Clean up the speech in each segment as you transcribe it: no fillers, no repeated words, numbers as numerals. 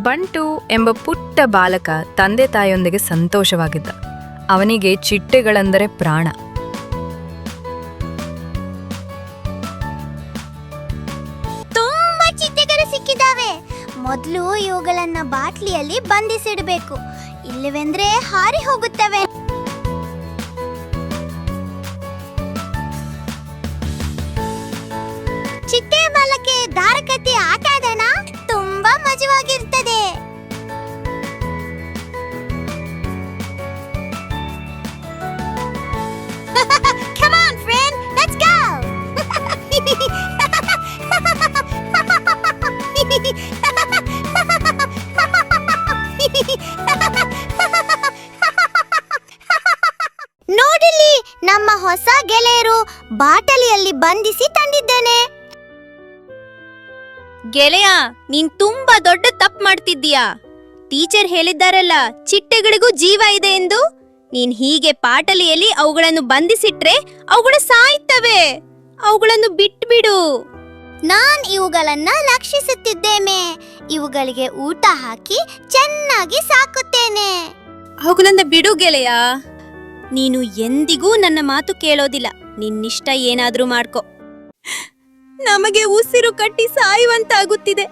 ಬಂಟು ಎಂಬ ಪುಟ್ಟ ಬಾಲಕ ತಂದೆ ತಾಯಿಯೊಂದಿಗೆ ಸಂತೋಷವಾಗಿದ್ದ. ಅವನಿಗೆ ಚಿಟ್ಟೆಗಳೆಂದರೆ ಪ್ರಾಣ. ತುಂಬಾ ಚಿಟ್ಟೆಗಳು ಸಿಕ್ಕಿದಾವೆ. ಮೊದಲು ಇವುಗಳನ್ನ ಬಾಟ್ಲಿಯಲ್ಲಿ ಬಂಧಿಸಿಡಬೇಕು, ಇಲ್ಲವೆಂದ್ರೆ ಹಾರಿ ಹೋಗುತ್ತವೆ. ಚಿಟ್ಟೆ ಬಾಲಕ್ಕೆ ದಾರಕತ್ತಿ ಆಟ ಆಡೋಣ, ತುಂಬಾ ಮಜವಾಗಿರ್ತದೆ. Come on, friend, let's go. ನೋಡಿಲಿ, ನಮ್ಮ ಹೊಸ ಗೆಳೆಯರು ಬಾಟಲಿಯಲ್ಲಿ ಬಂಧಿಸಿ ತಂದಿದ್ದೇನೆ. ಗೆಳೆಯ, ನೀನ್ ತುಂಬಾ ದೊಡ್ಡ ತಪ್ಪು ಮಾಡ್ತಿದ್ದೀಯಾ. ಟೀಚರ್ ಹೇಳಿದ್ದಾರಲ್ಲ, ಚಿಟ್ಟೆಗಳಿಗೂ ಜೀವ ಇದೆ ಎಂದು. ನೀನ್ ಹೀಗೆ ಪಾಟಲಿಯಲ್ಲಿ ಅವುಗಳನ್ನು ಬಂಧಿಸಿಟ್ರೆ ಅವುಗಳು ಸಾಯ್ತವೆ. ಅವುಗಳನ್ನು ಬಿಟ್ಬಿಡು. ನಾನ್ ಇವುಗಳನ್ನ ರಕ್ಷಿಸುತ್ತಿದ್ದೇನೆ. ಇವುಗಳಿಗೆ ಊಟ ಹಾಕಿ ಚೆನ್ನಾಗಿ ಸಾಕುತ್ತೇನೆ. ಅವುಗಳನ್ನ ಬಿಡು ಗೆಳೆಯ. ನೀನು ಎಂದಿಗೂ ನನ್ನ ಮಾತು ಕೇಳೋದಿಲ್ಲ. ನಿನ್ನಿಷ್ಟ ಏನಾದ್ರೂ ಮಾಡ್ಕೊ. ನಮಗೆ ಉಸಿರು ಕಟ್ಟಿ ಸಾಯುವಂತಾಗುತ್ತಿದೆ.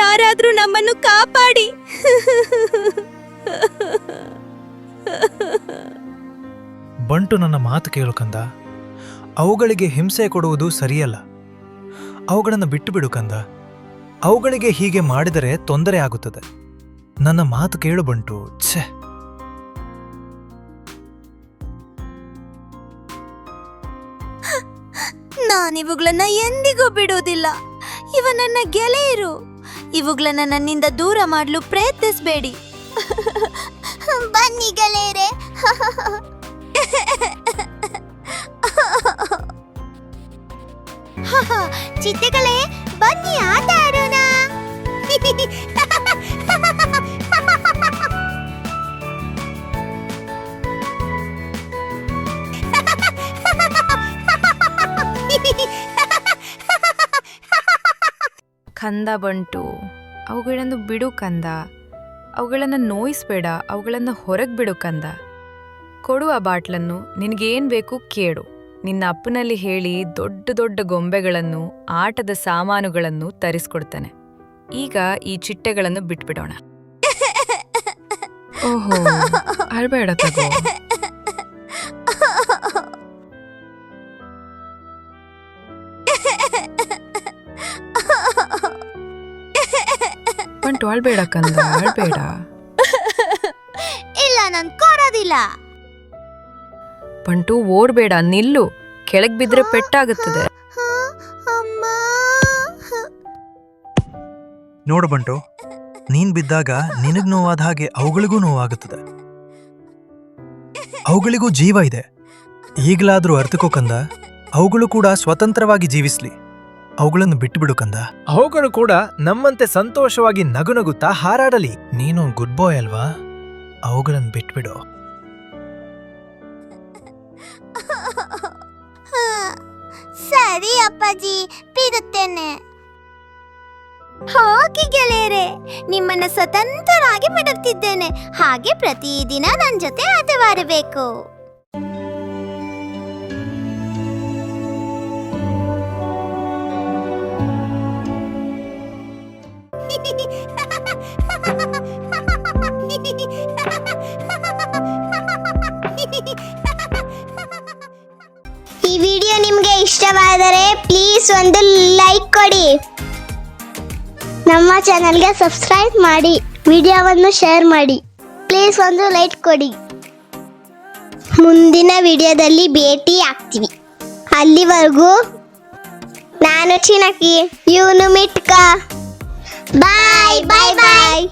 ಯಾರಾದ್ರೂ ನಮ್ಮನ್ನು ಕಾಪಾಡಿ. ಬಂಟು ನನ್ನ ಮಾತು ಕೇಳು ಕಂದ. ಅವುಗಳಿಗೆ ಹಿಂಸೆ ಕೊಡುವುದು ಸರಿಯಲ್ಲ. ಅವುಗಳನ್ನು ಬಿಟ್ಟು ಬಿಡು ಕಂದ. ಅವುಗಳಿಗೆ ಹೀಗೆ ಮಾಡಿದರೆ ತೊಂದರೆ ಆಗುತ್ತದೆ. ನನ್ನ ಮಾತು ಕೇಳು ಬಂಟು. ಛೆ, ನಾನಿವುಗಳನ್ನ ಎಂದಿಗೂ ಬಿಡೋದಿಲ್ಲ. ಇವ ನನ್ನ ಗೆಳೆಯರು. ಇವುಗಳನ್ನ ನನ್ನಿಂದ ದೂರ ಮಾಡಲು ಪ್ರಯತ್ನಿಸಬೇಡಿ. ಬನ್ನಿ ಗೆಳೆಯರೆ. ಚಿಟ್ಟೆಗಳೇ, ಬನ್ನಿ ಆಟ ಆಡೋಣ. ಕಂದ ಬಂಟು, ಅವುಗಳನ್ನು ಬಿಡು ಕಂದ. ಅವುಗಳನ್ನು ನೋಯಿಸ್ಬೇಡ. ಅವುಗಳನ್ನು ಹೊರಗೆ ಬಿಡು ಕಂದ. ಕೊಡು ಆ ಬಾಟ್ಲನ್ನು. ನಿನಗೇನು ಬೇಕು ಕೇಳು. ನಿನ್ನ ಅಪ್ಪನಲ್ಲಿ ಹೇಳಿ ದೊಡ್ಡ ದೊಡ್ಡ ಗೊಂಬೆಗಳನ್ನು, ಆಟದ ಸಾಮಾನುಗಳನ್ನು ತರಿಸ್ಕೊಡ್ತಾನೆ. ಈಗ ಈ ಚಿಟ್ಟೆಗಳನ್ನು ಬಿಟ್ಬಿಡೋಣ. ಓಹೋ, ಅಳ್ಬೇಡ ತಗೋ. ಬಂಟು, ಅಳ್ಬೇಡ ಕಂದ, ಅಳ್ಬೇಡ. ಇಲ್ಲ, ನಾನ್ ಕೊಡೋದಿಲ್ಲ. ಬಂಟು, ಓಡ್ಬೇಡ, ನಿಲ್ಲು. ಕೆಳಗ್ ಬಿದ್ರೆ ಪೆಟ್ಟಾಗುತ್ತದೆ. ನೋಡು ಬಂಟು, ನೀನ್ ಬಿದ್ದಾಗ ನಿನಗ್ ನೋವಾದ ಹಾಗೆ ಅವುಗಳಿಗೂ ನೋವಾಗುತ್ತದೆ. ಅವುಗಳಿಗೂ ಜೀವ ಇದೆ. ಈಗಲಾದ್ರೂ ಅರ್ಥಕೋ ಕಂದ. ಅವುಗಳು ಕೂಡ ಸ್ವತಂತ್ರವಾಗಿ ಜೀವಿಸ್ಲಿ. ಅವುಗಳನ್ನು ಬಿಟ್ಟು ಬಿಡು ಕಂದ. ಅವುಗಳು ಕೂಡ ನಮ್ಮಂತೆ ಸಂತೋಷವಾಗಿ ನಗುನಗುತ್ತಾ ಹಾರಾಡಲಿ. ನೀನು ಗುಡ್ ಬಾಯ್ ಅಲ್ವಾ? ಅವುಗಳನ್ನು ಬಿಟ್ಬಿಡು. ಸರಿ ಅಪ್ಪಾಜಿ, ಬಿಡುತ್ತೇನೆ. ಹೋಗಿ ಗೆಳೆಯರೆ, ನಿಮ್ಮನ್ನ ಸ್ವತಂತ್ರರಾಗಿ ಬಿಡುತ್ತಿದ್ದೇನೆ. ಹಾಗೆ ಪ್ರತಿದಿನ ನನ್ನ ಜೊತೆ ಆಟವಾಡಬೇಕು. ಈ ವಿಡಿಯೋ ನಿಮಗೆ ಇಷ್ಟವಾದರೆ ಪ್ಲೀಸ್ ಒಂದು ಲೈಕ್ ಕೊಡಿ. ನಮ್ಮ ಚಾನೆಲ್ಗೆ ಸಬ್ಸ್ಕ್ರೈಬ್ ಮಾಡಿ, ವಿಡಿಯೋವನ್ನು ಶೇರ್ ಮಾಡಿ. ಪ್ಲೀಸ್ ಒಂದು ಲೈಕ್ ಕೊಡಿ. ಮುಂದಿನ ವಿಡಿಯೋದಲ್ಲಿ ಭೇಟಿ ಆಗ್ತೀವಿ. ಅಲ್ಲಿವರೆಗೂ ನಾನು ಚಿನಕಿ, ಇವನು ಮಿಟ್ಕ. ಬಾಯ್ ಬಾಯ್ ಬಾಯ್.